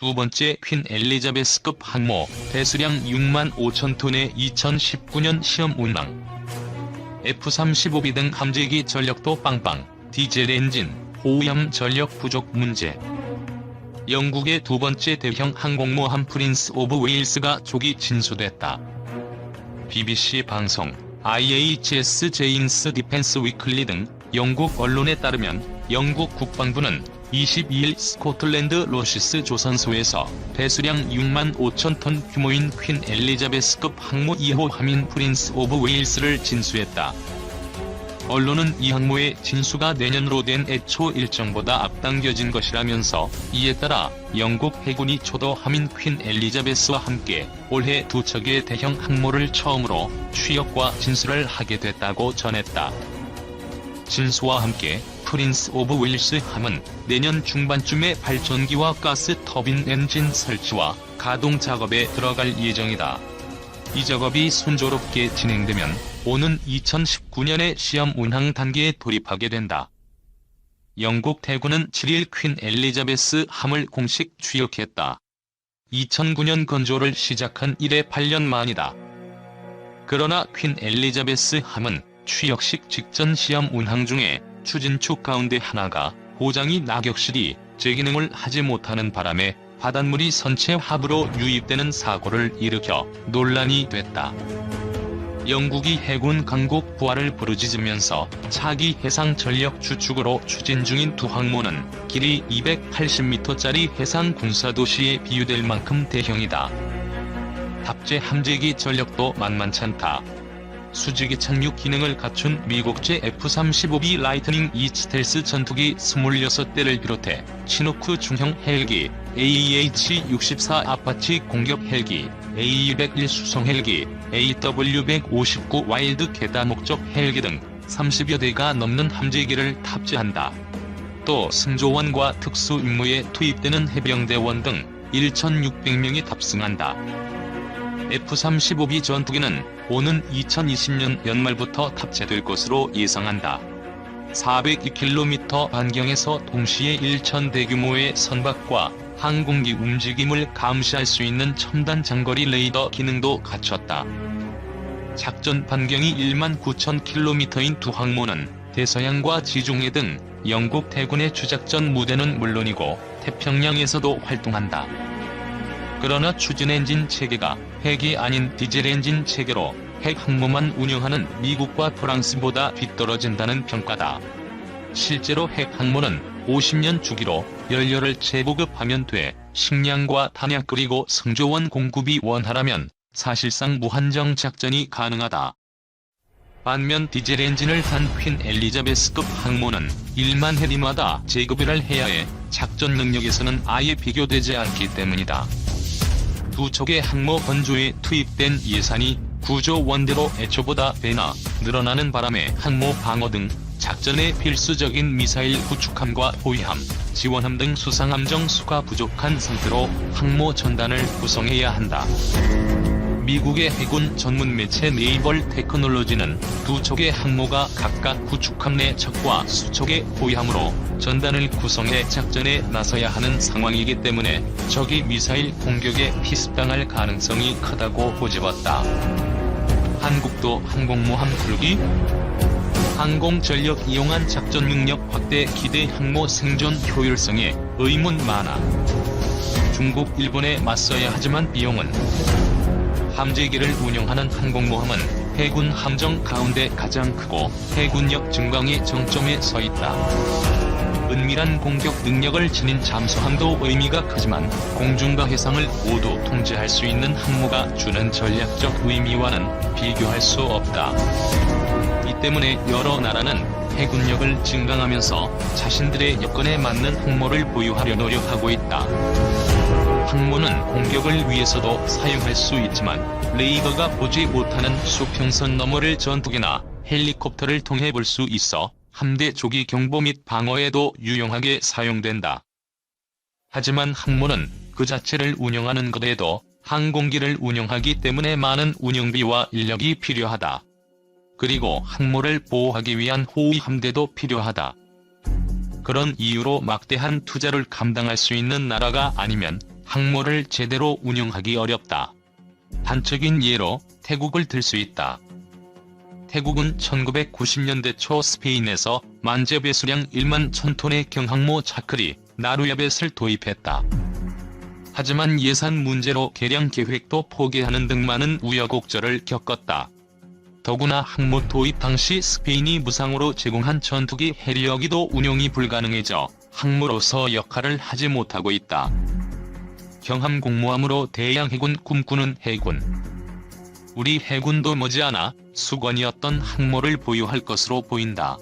두 번째 퀸 엘리자베스급 항모, 배수량 6만 5천 톤의 2019년 시험 운항. F-35B 등 함재기 전력도 빵빵, 디젤 엔진, 호위함 전력 부족 문제. 영국의 두 번째 대형 항공모함 프린스 오브 웨일스가 조기 진수됐다. BBC 방송, IHS 제인스 디펜스 위클리 등 영국 언론에 따르면 영국 국방부는 22일 스코틀랜드 로시스 조선소에서 배수량 6만 5천 톤 규모인 퀸 엘리자베스급 항모 2호 함인 프린스 오브 웨일스를 진수했다. 언론은 이 항모의 진수가 내년으로 된 애초 일정보다 앞당겨진 것이라면서 이에 따라 영국 해군이 초도 함인 퀸 엘리자베스와 함께 올해 두 척의 대형 항모를 처음으로 취역과 진수를 하게 됐다고 전했다. 진수와 함께 프린스 오브 웨일스 함은 내년 중반쯤에 발전기와 가스 터빈 엔진 설치와 가동 작업에 들어갈 예정이다. 이 작업이 순조롭게 진행되면 오는 2019년에 시험 운항 단계에 돌입하게 된다. 영국 해군은 7일 퀸 엘리자베스 함을 공식 취역했다. 2009년 건조를 시작한 이래 8년 만이다. 그러나 퀸 엘리자베스 함은 취역식 직전 시험 운항 중에 추진축 가운데 하나가 고장이 낙엽실이 제기능을 하지 못하는 바람에 바닷물이 선체 하부로 유입되는 사고를 일으켜 논란이 됐다. 영국이 해군 강국 부하를 부르짖으면서 차기 해상 전력 주축으로 추진 중인 두 항모는 길이 280m짜리 해상 군사도시에 비유될 만큼 대형이다. 탑재 함재기 전력도 만만찮다. 수직의 착륙 기능을 갖춘 미국제 F-35B 라이트닝 II 스텔스 전투기 26대를 비롯해 치누크 중형 헬기, AH-64 아파치 공격 헬기, A-201 수송 헬기, AW-159 와일드 게다 목적 헬기 등 30여 대가 넘는 함재기를 탑재한다. 또 승조원과 특수 임무에 투입되는 해병대원 등 1,600명이 탑승한다. F-35B 전투기는 오는 2020년 연말부터 탑재될 것으로 예상한다. 402km 반경에서 동시에 1,000대 규모의 선박과 항공기 움직임을 감시할 수 있는 첨단 장거리 레이더 기능도 갖췄다. 작전 반경이 19,000km인 두 항모는 대서양과 지중해 등 영국 해군의 주작전 무대는 물론이고 태평양에서도 활동한다. 그러나 추진 엔진 체계가 핵이 아닌 디젤 엔진 체계로 핵 항모만 운영하는 미국과 프랑스보다 뒤떨어진다는 평가다. 실제로 핵 항모는 50년 주기로 연료를 재보급하면 돼 식량과 탄약 그리고 승조원 공급이 원활하면 사실상 무한정 작전이 가능하다. 반면 디젤 엔진을 단 퀸 엘리자베스급 항모는 1만 해리마다 재급유를 해야 해 작전 능력에서는 아예 비교되지 않기 때문이다. 두 척의 항모 건조에 투입된 예산이 9조 원대로 애초보다 배나 늘어나는 바람에 항모 방어 등 작전에 필수적인 미사일 구축함과 호위함, 지원함 등 수상함정 수가 부족한 상태로 항모 전단을 구성해야 한다. 미국의 해군 전문 매체 네이벌 테크놀로지는 두 척의 항모가 각각 구축함 내 척과 수척의 호위함으로 전단을 구성해 작전에 나서야 하는 상황이기 때문에 적이 미사일 공격에 피습당할 가능성이 크다고 꼬집었다. 한국도 항공모함 굴기? 항공전력 이용한 작전 능력 확대 기대 항모 생존 효율성에 의문 많아. 중국, 일본에 맞서야 하지만 비용은? 함재기를 운영하는 항공모함은 해군 함정 가운데 가장 크고 해군력 증강의 정점에 서 있다. 은밀한 공격 능력을 지닌 잠수함도 의미가 크지만 공중과 해상을 모두 통제할 수 있는 항모가 주는 전략적 의미와는 비교할 수 없다. 이 때문에 여러 나라는 해군력을 증강하면서 자신들의 여건에 맞는 항모를 보유하려 노력하고 있다. 항모는 공격을 위해서도 사용할 수 있지만 레이더가 보지 못하는 수평선 너머를 전투기나 헬리콥터를 통해 볼 수 있어 함대 조기 경보 및 방어에도 유용하게 사용된다. 하지만 항모는 그 자체를 운영하는 것에도 항공기를 운영하기 때문에 많은 운영비와 인력이 필요하다. 그리고 항모를 보호하기 위한 호위 함대도 필요하다. 그런 이유로 막대한 투자를 감당할 수 있는 나라가 아니면 항모를 제대로 운용하기 어렵다. 단적인 예로 태국을 들 수 있다. 태국은 1990년대 초 스페인에서 만재 배수량 1만 1000톤의 경항모 차크리, 나루야벳을 도입했다. 하지만 예산 문제로 개량 계획도 포기하는 등 많은 우여곡절을 겪었다. 더구나 항모 도입 당시 스페인이 무상으로 제공한 전투기 해리어기도 운용이 불가능해져 항모로서 역할을 하지 못하고 있다. 경함 공모함으로 대양 해군 꿈꾸는 해군. 우리 해군도 머지않아 수건이었던 항모를 보유할 것으로 보인다.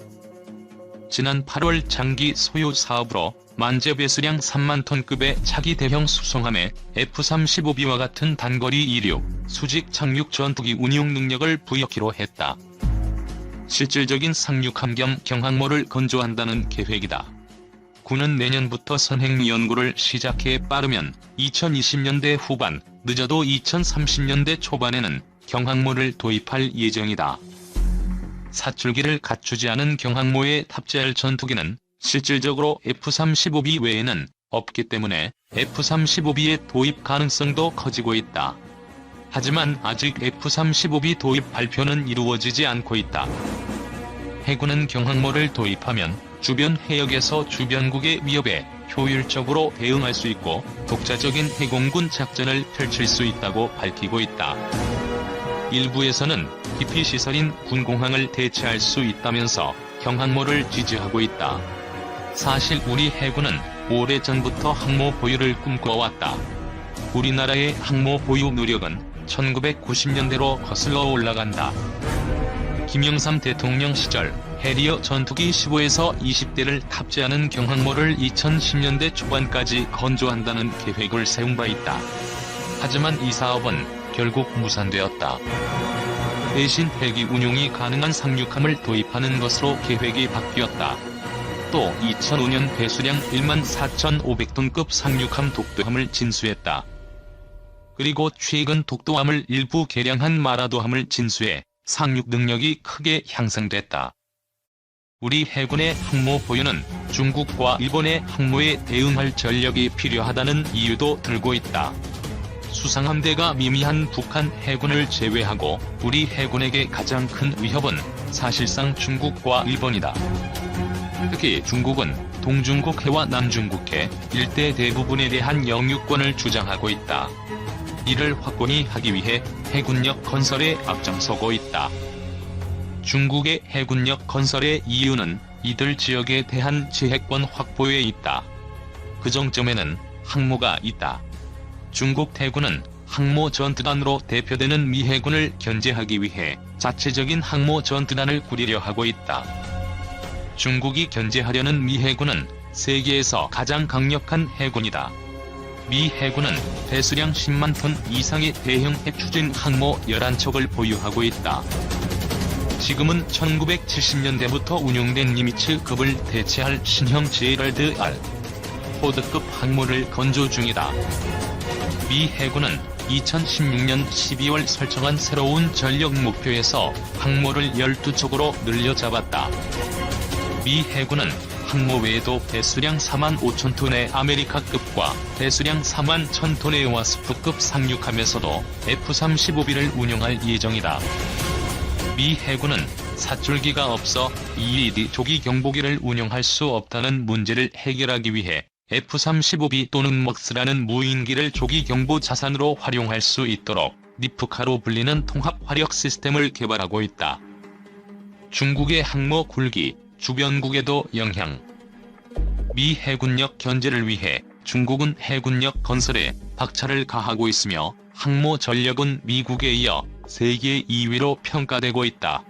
지난 8월 장기 소유 사업으로 만재 배수량 3만 톤급의 차기 대형 수송함에 F-35B와 같은 단거리 이륙, 수직 착륙 전투기 운용 능력을 부여키로 했다. 실질적인 상륙함 겸 경항모를 건조한다는 계획이다. 군은 내년부터 선행 연구를 시작해 빠르면 2020년대 후반, 늦어도 2030년대 초반에는 경항모를 도입할 예정이다. 사출기를 갖추지 않은 경항모에 탑재할 전투기는 실질적으로 F-35B 외에는 없기 때문에 F-35B의 도입 가능성도 커지고 있다. 하지만 아직 F-35B 도입 발표는 이루어지지 않고 있다. 해군은 경항모를 도입하면 주변 해역에서 주변국의 위협에 효율적으로 대응할 수 있고 독자적인 해공군 작전을 펼칠 수 있다고 밝히고 있다. 일부에서는 기피시설인 군공항을 대체할 수 있다면서 경항모를 지지하고 있다. 사실 우리 해군은 오래전부터 항모 보유를 꿈꿔왔다. 우리나라의 항모 보유 노력은 1990년대로 거슬러 올라간다. 김영삼 대통령 시절 해리어 전투기 15에서 20대를 탑재하는 경항모를 2010년대 초반까지 건조한다는 계획을 세운 바 있다. 하지만 이 사업은 결국 무산되었다. 대신 헬기 운용이 가능한 상륙함을 도입하는 것으로 계획이 바뀌었다. 또 2005년 배수량 14,500톤급 상륙함 독도함을 진수했다. 그리고 최근 독도함을 일부 개량한 마라도함을 진수해 상륙 능력이 크게 향상됐다. 우리 해군의 항모 보유는 중국과 일본의 항모에 대응할 전력이 필요하다는 이유도 들고 있다. 수상함대가 미미한 북한 해군을 제외하고 우리 해군에게 가장 큰 위협은 사실상 중국과 일본이다. 특히 중국은 동중국 해와 남중국 해 일대 대부분에 대한 영유권을 주장하고 있다. 이를 확고히 하기 위해 해군력 건설에 앞장서고 있다. 중국의 해군력 건설의 이유는 이들 지역에 대한 제해권 확보에 있다. 그 정점에는 항모가 있다. 중국 해군은 항모 전투단으로 대표되는 미 해군을 견제하기 위해 자체적인 항모 전투단을 꾸리려 하고 있다. 중국이 견제하려는 미 해군은 세계에서 가장 강력한 해군이다. 미 해군은 배수량 10만 톤 이상의 대형 핵추진 항모 11척을 보유하고 있다. 지금은 1970년대부터 운용된 니미츠급을 대체할 신형 제럴드 R. 포드급 항모를 건조 중이다. 미 해군은 2016년 12월 설정한 새로운 전력 목표에서 항모를 12척으로 늘려 잡았다. 미 해군은 항모 외에도 배수량 4만 5천 톤의 아메리카급과 배수량 4만 1천 톤의 와스프급 상륙함에서도 F-35B를 운용할 예정이다. 미 해군은 사출기가 없어 EAD 조기 경보기를 운용할 수 없다는 문제를 해결하기 위해 F-35B 또는 먹스라는 무인기를 조기 경보 자산으로 활용할 수 있도록 니프카로 불리는 통합 화력 시스템을 개발하고 있다. 중국의 항모 굴기, 주변국에도 영향. 미 해군력 견제를 위해 중국은 해군력 건설에 박차를 가하고 있으며 항모 전력은 미국에 이어 세계 2위로 평가되고 있다.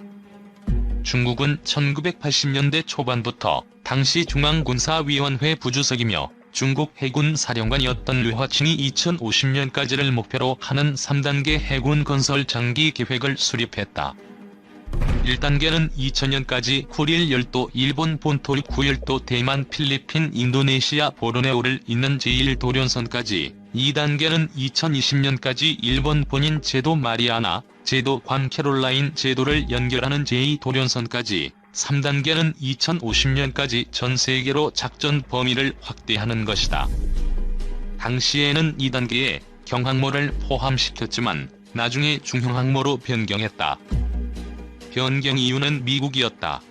중국은 1980년대 초반부터 당시 중앙군사위원회 부주석이며 중국 해군 사령관이었던 류화칭이 2050년까지를 목표로 하는 3단계 해군 건설 장기 계획을 수립했다. 1단계는 2000년까지 쿠릴 열도 일본 본토 9열도 대만 필리핀 인도네시아 보르네오를 잇는 제1도련선까지, 2단계는 2020년까지 일본 본인 제도 마리아나, 제도 괌 캐롤라인 제도를 연결하는 제2도련선까지, 3단계는 2050년까지 전 세계로 작전 범위를 확대하는 것이다. 당시에는 2단계의 경항모를 포함시켰지만 나중에 중형항모로 변경했다. 변경 이유는 미국이었다.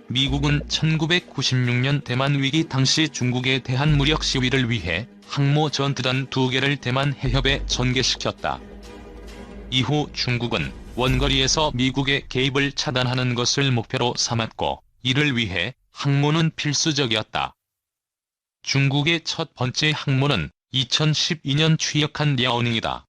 미국은 1996년 대만 위기 당시 중국에 대한 무력 시위를 위해 항모 전투단 2개를 대만 해협에 전개시켰다. 이후 중국은 원거리에서 미국의 개입을 차단하는 것을 목표로 삼았고 이를 위해 항모는 필수적이었다. 중국의 첫 번째 항모는 2012년 취역한 랴오닝이다.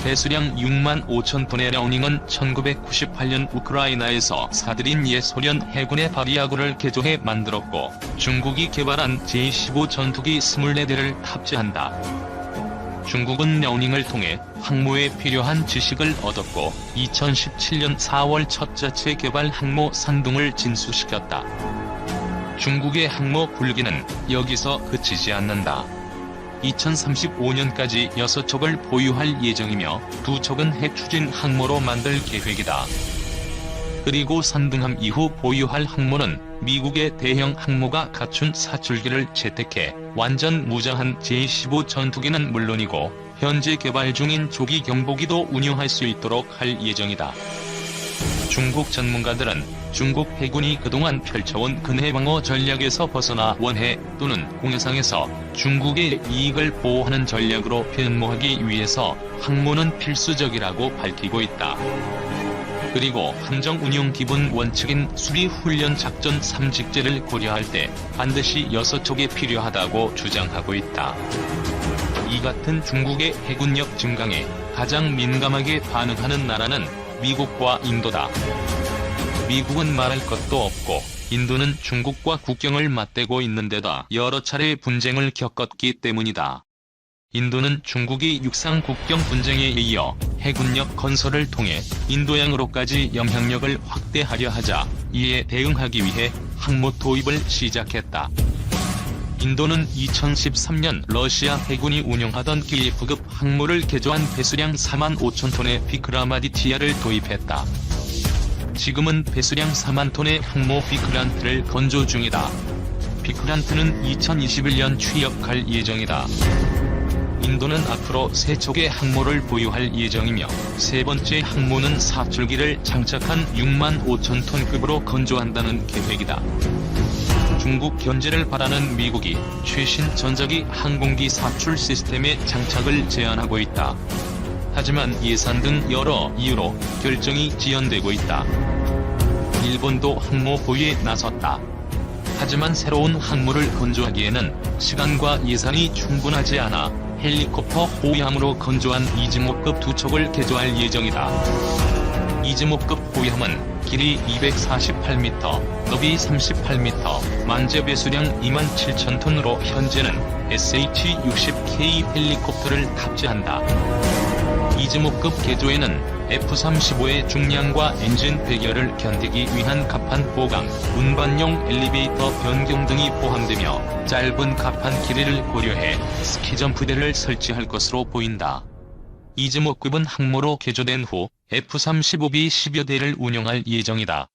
배수량 6만 5천 톤의 랴오닝은 1998년 우크라이나에서 사들인 옛소련 해군의 바리아고를 개조해 만들었고 중국이 개발한 제-15 전투기 24대를 탑재한다. 중국은 랴오닝을 통해 항모에 필요한 지식을 얻었고 2017년 4월 첫 자체 개발 항모 산둥을 진수시켰다. 중국의 항모 굴기는 여기서 그치지 않는다. 2035년까지 6척을 보유할 예정이며 2척은 핵추진 항모로 만들 계획이다. 그리고 산둥함 이후 보유할 항모는 미국의 대형 항모가 갖춘 사출기를 채택해 완전 무장한 제-15 전투기는 물론이고 현재 개발 중인 조기 경보기도 운용할 수 있도록 할 예정이다. 중국 전문가들은 중국 해군이 그동안 펼쳐온 근해방어 전략에서 벗어나 원해 또는 공해상에서 중국의 이익을 보호하는 전략으로 변모하기 위해서 항모는 필수적이라고 밝히고 있다. 그리고 함정 운용 기본 원칙인 수리훈련 작전 3직제를 고려할 때 반드시 6척이 필요하다고 주장하고 있다. 이 같은 중국의 해군력 증강에 가장 민감하게 반응하는 나라는 미국과 인도다. 미국은 말할 것도 없고 인도는 중국과 국경을 맞대고 있는데다 여러 차례 분쟁을 겪었기 때문이다. 인도는 중국이 육상 국경 분쟁에 이어 해군력 건설을 통해 인도양으로까지 영향력을 확대하려 하자 이에 대응하기 위해 항모 도입을 시작했다. 인도는 2013년 러시아 해군이 운영하던 키예프급 항모를 개조한 배수량 4만 5천 톤의 비크라마디티아를 도입했다. 지금은 배수량 4만 톤의 항모 비크란트를 건조 중이다. 비크란트는 2021년 취역할 예정이다. 인도는 앞으로 3척의 항모를 보유할 예정이며 세 번째 항모는 사출기를 장착한 6만 5천 톤급으로 건조한다는 계획이다. 중국 견제를 바라는 미국이 최신 전자기 항공기 사출 시스템의 장착을 제안하고 있다. 하지만 예산 등 여러 이유로 결정이 지연되고 있다. 일본도 항모 보유에 나섰다. 하지만 새로운 항모를 건조하기에는 시간과 예산이 충분하지 않아 헬리콥터 호위함으로 건조한 이즈모급 2척을 개조할 예정이다. 이즈모급 호위함은 길이 248m, 너비 38m, 만재 배수량 27,000톤으로 현재는 SH-60K 헬리콥터를 탑재한다. 이즈모급 개조에는 F-35의 중량과 엔진 폐결을 견디기 위한 갑판 보강, 운반용 엘리베이터 변경 등이 포함되며 짧은 갑판 길이를 고려해 스키점프대를 설치할 것으로 보인다. 이즈모급은 항모로 개조된 후 F-35B 10여 대를 운용할 예정이다.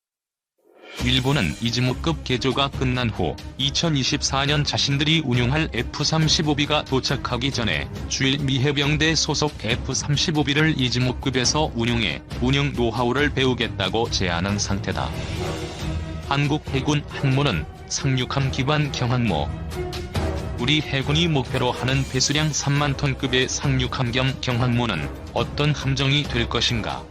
일본은 이즈모급 개조가 끝난 후 2024년 자신들이 운용할 F-35B가 도착하기 전에 주일 미해병대 소속 F-35B를 이즈모급에서 운용해 운영 노하우를 배우겠다고 제안한 상태다. 한국 해군 항모는 상륙함 기반 경항모. 우리 해군이 목표로 하는 배수량 3만 톤급의 상륙함 겸 경항모는 어떤 함정이 될 것인가?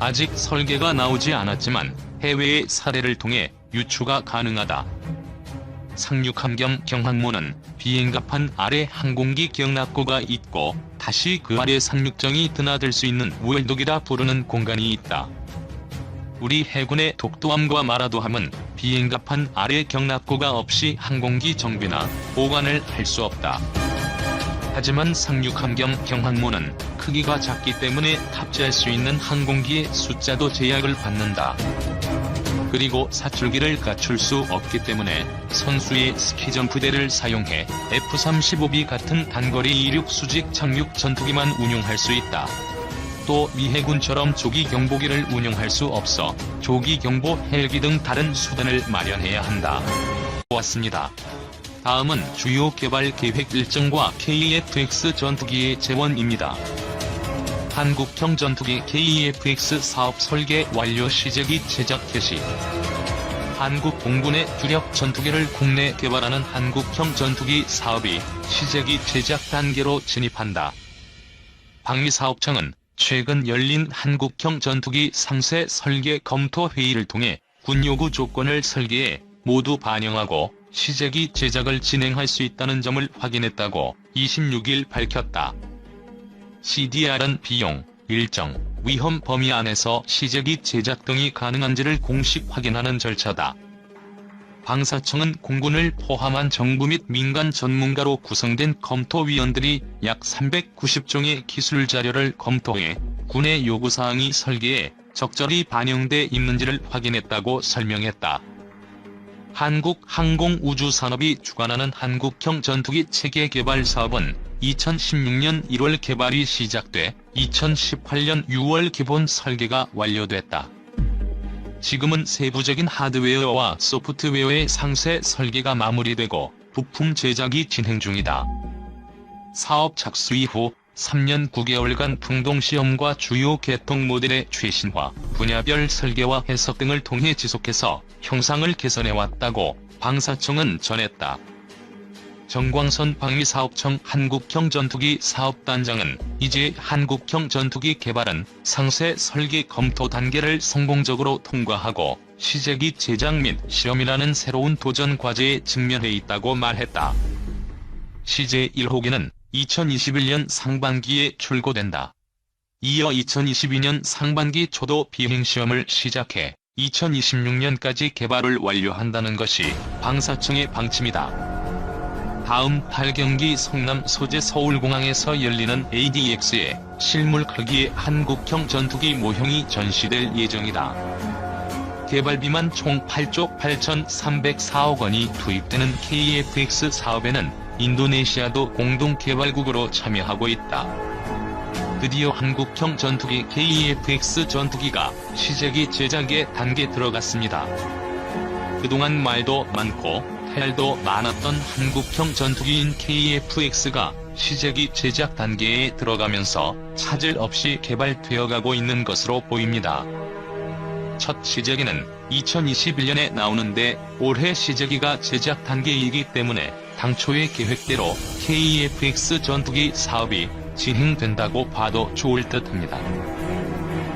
아직 설계가 나오지 않았지만 해외의 사례를 통해 유추가 가능하다. 상륙함 겸 경항모는 비행갑판 아래 항공기 경납고가 있고 다시 그 아래 상륙정이 드나들 수 있는 우열독이라 부르는 공간이 있다. 우리 해군의 독도함과 마라도함은 비행갑판 아래 경납고가 없이 항공기 정비나 보관을 할 수 없다. 하지만 상륙함 겸 경항모는 크기가 작기 때문에 탑재할 수 있는 항공기의 숫자도 제약을 받는다. 그리고 사출기를 갖출 수 없기 때문에 선수의 스키점프대를 사용해 F-35B 같은 단거리 이륙 수직 착륙 전투기만 운용할 수 있다. 또 미해군처럼 조기 경보기를 운용할 수 없어 조기 경보 헬기 등 다른 수단을 마련해야 한다. 보았습니다. 다음은 주요 개발 계획 일정과 KF-X 전투기의 재원입니다. 한국형 전투기 KF-X 사업 설계 완료 시제기 제작 개시. 한국 공군의 주력 전투기를 국내 개발하는 한국형 전투기 사업이 시제기 제작 단계로 진입한다. 방위사업청은 최근 열린 한국형 전투기 상세 설계 검토 회의를 통해 군 요구 조건을 설계해 모두 반영하고 시제기 제작을 진행할 수 있다는 점을 확인했다고 26일 밝혔다. CDR은 비용, 일정, 위험 범위 안에서 시제기 제작 등이 가능한지를 공식 확인하는 절차다. 방사청은 공군을 포함한 정부 및 민간 전문가로 구성된 검토위원들이 약 390종의 기술 자료를 검토해 군의 요구사항이 설계에 적절히 반영돼 있는지를 확인했다고 설명했다. 한국항공우주산업이 주관하는 한국형 전투기 체계 개발 사업은 2016년 1월 개발이 시작돼 2018년 6월 기본 설계가 완료됐다. 지금은 세부적인 하드웨어와 소프트웨어의 상세 설계가 마무리되고 부품 제작이 진행 중이다. 사업 착수 이후 3년 9개월간 풍동시험과 주요 개통 모델의 최신화, 분야별 설계와 해석 등을 통해 지속해서 형상을 개선해왔다고 방사청은 전했다. 정광선 방위사업청 한국형 전투기 사업단장은 이제 한국형 전투기 개발은 상세 설계 검토 단계를 성공적으로 통과하고 시제기 제작 및 실험이라는 새로운 도전 과제에 직면해 있다고 말했다. 시제 1호기는 2021년 상반기에 출고된다. 이어 2022년 상반기 초도 비행시험을 시작해 2026년까지 개발을 완료한다는 것이 방사청의 방침이다. 다음 8경기 성남 소재 서울공항에서 열리는 ADX의 실물 크기의 한국형 전투기 모형이 전시될 예정이다. 개발비만 총 8조 8,304억 원이 투입되는 KF-X 사업에는 인도네시아도 공동개발국으로 참여하고 있다. 드디어 한국형 전투기 KF-X 전투기가 시제기 제작의 단계에 들어갔습니다. 그동안 말도 많고 해할도 많았던 한국형 전투기인 KF-X가 시제기 제작 단계에 들어가면서 차질 없이 개발되어가고 있는 것으로 보입니다. 첫 시제기는 2021년에 나오는데 올해 시제기가 제작 단계이기 때문에 당초의 계획대로 KF-X 전투기 사업이 진행된다고 봐도 좋을 듯합니다.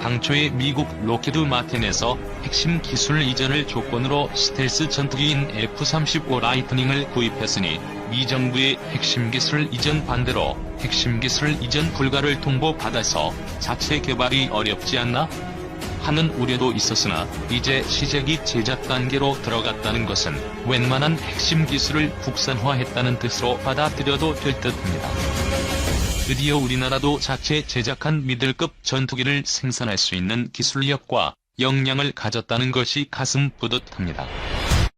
당초에 미국 록히드 마틴에서 핵심 기술 이전을 조건으로 스텔스 전투기인 F-35 라이트닝을 구입했으니 미 정부의 핵심 기술 이전 반대로 핵심 기술 이전 불가를 통보받아서 자체 개발이 어렵지 않나? 하는 우려도 있었으나 이제 시제기 제작 단계로 들어갔다는 것은 웬만한 핵심 기술을 국산화했다는 뜻으로 받아들여도 될 듯합니다. 드디어 우리나라도 자체 제작한 미들급 전투기를 생산할 수 있는 기술력과 역량을 가졌다는 것이 가슴 뿌듯합니다.